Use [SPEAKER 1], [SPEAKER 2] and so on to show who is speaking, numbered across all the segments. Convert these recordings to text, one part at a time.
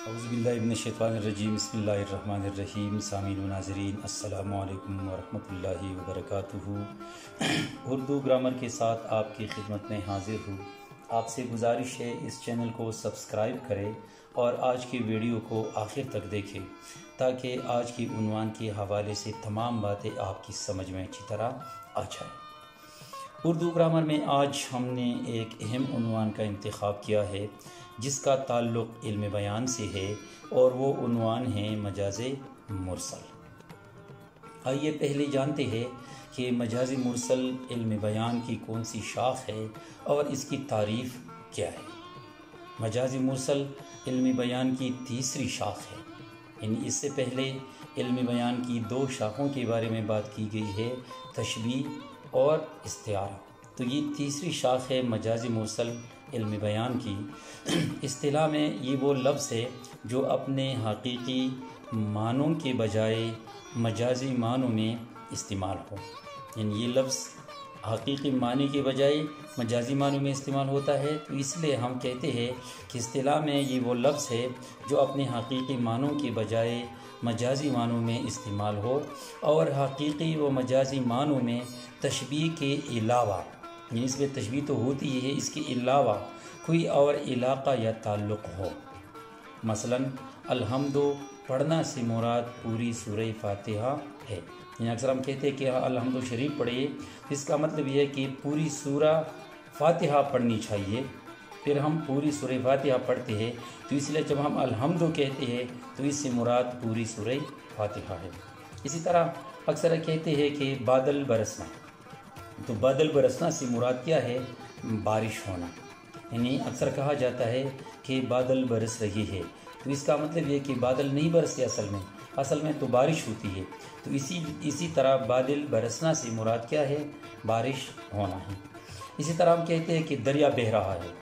[SPEAKER 1] اعوذ باللہ من الشیطان الرجیم بسم اللہ الرحمن الرحیم سامعین و ناظرین السلام علیکم ورحمۃ اللہ وبرکاتہ۔ اردو گرامر کے ساتھ آپ کی خدمت میں حاضر ہوں۔ آپ سے گزارش ہے اس چینل کو سبسکرائب کریں اور آج کی ویڈیو کو آخر تک دیکھیں تاکہ آج کی عنوان کے حوالے سے تمام باتیں آپ کی سمجھ میں اچھی طرح آ جائیں۔ اردو گرامر میں آج ہم نے ایک اہم عنوان کا انتخاب کیا ہے جس کا تعلق علم بیان سے ہے، اور وہ عنوان ہے مجاز مرسل۔ آئیے پہلے جانتے ہیں کہ مجاز مرسل علم بیان کی کون سی شاخ ہے اور اس کی تعریف کیا ہے۔ مجاز مرسل علم بیان کی تیسری شاخ ہے، یعنی اس سے پہلے علم بیان کی دو شاخوں کے بارے میں بات کی گئی ہے، تشبیہ اور استعارہ۔ تو یہ تیسری شاخ ہے مجاز مرسل علم بیان کی۔ اصطلاح میں یہ وہ لفظ ہے جو اپنے حقیقی معنوں کے بجائے مجازی معنوں میں استعمال ہو، یعنی یہ لفظ حقیقی معنی کے بجائے مجازی معنوں میں استعمال ہوتا ہے، تو اس لیے ہم کہتے ہیں کہ اصطلاح میں یہ وہ لفظ ہے جو اپنے حقیقی معنوں کے بجائے مجازی معنوں میں استعمال ہو، اور حقیقی و مجازی معنوں میں تشبیہ کے علاوہ، یعنی اس میں تشبیہ تو ہوتی ہے، اس کے علاوہ کوئی اور علاقہ یا تعلق ہو۔ مثلا الحمد پڑھنا سے مراد پوری سورہ فاتحہ ہے، یعنی اکثر ہم کہتے ہیں کہ الحمد شریف پڑھیے، اس کا مطلب یہ ہے کہ پوری سورہ فاتحہ پڑھنی چاہیے۔ پھر ہم پوری سورہ فاتحہ پڑھتے ہیں، تو اس لیے جب ہم الحمد کہتے ہیں تو اس سے مراد پوری سورہ فاتحہ ہے۔ اسی طرح اکثر کہتے ہیں کہ بادل برسنا، تو بادل برسنا سے مراد کیا ہے؟ بارش ہونا، یعنی اکثر کہا جاتا ہے کہ بادل برس رہی ہے، تو اس کا مطلب یہ کہ بادل نہیں برستے، اصل میں تو بارش ہوتی ہے۔ تو اسی طرح بادل برسنا سے مراد کیا ہے؟ بارش ہونا ہے۔ اسی طرح ہم کہتے ہیں کہ دریا بہہ رہا ہے،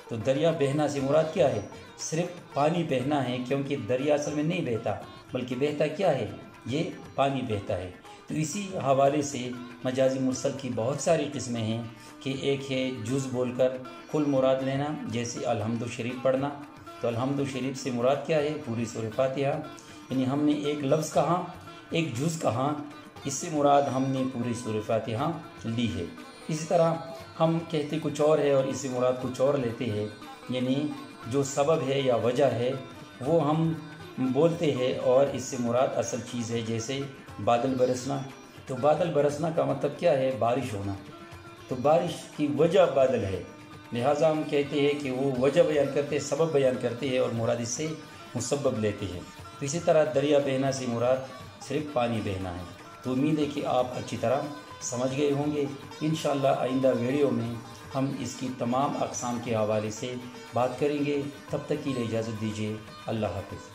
[SPEAKER 1] تو دریا بہنا سے مراد کیا ہے؟ صرف پانی بہنا ہے، کیونکہ دریا اصل میں نہیں بہتا، بلکہ بہتا کیا ہے؟ یہ پانی بہتا ہے۔ تو اسی حوالے سے مجازی مرسل کی بہت ساری قسمیں ہیں کہ ایک ہے جز بول کر کل مراد لینا، جیسے الحمد شریف پڑھنا، تو الحمد شریف سے مراد کیا ہے؟ پوری سورہ فاتحہ، یعنی ہم نے ایک لفظ کہا، ایک جز کہا، اس سے مراد ہم نے پوری سورہ فاتحہ لی ہے۔ اسی طرح ہم کہتے کچھ اور ہے اور اس سے مراد کچھ اور لیتے ہیں، یعنی جو سبب ہے یا وجہ ہے وہ ہم بولتے ہیں اور اس سے مراد اصل چیز ہے، جیسے بادل برسنا، تو بادل برسنا کا مطلب کیا ہے؟ بارش ہونا، تو بارش کی وجہ بادل ہے، لہٰذا ہم کہتے ہیں کہ وہ وجہ بیان کرتے ہیں، سبب بیان کرتے ہیں، اور مراد اس سے مسبب لیتے ہیں۔ تو اسی طرح دریا بہنا سے مراد صرف پانی بہنا ہے۔ تو امید ہے کہ آپ اچھی طرح سمجھ گئے ہوں گے۔ انشاءاللہ آئندہ ویڈیو میں ہم اس کی تمام اقسام کے حوالے سے بات کریں گے۔ تب تک کے لیے اجازت دیجیے، اللہ حافظ۔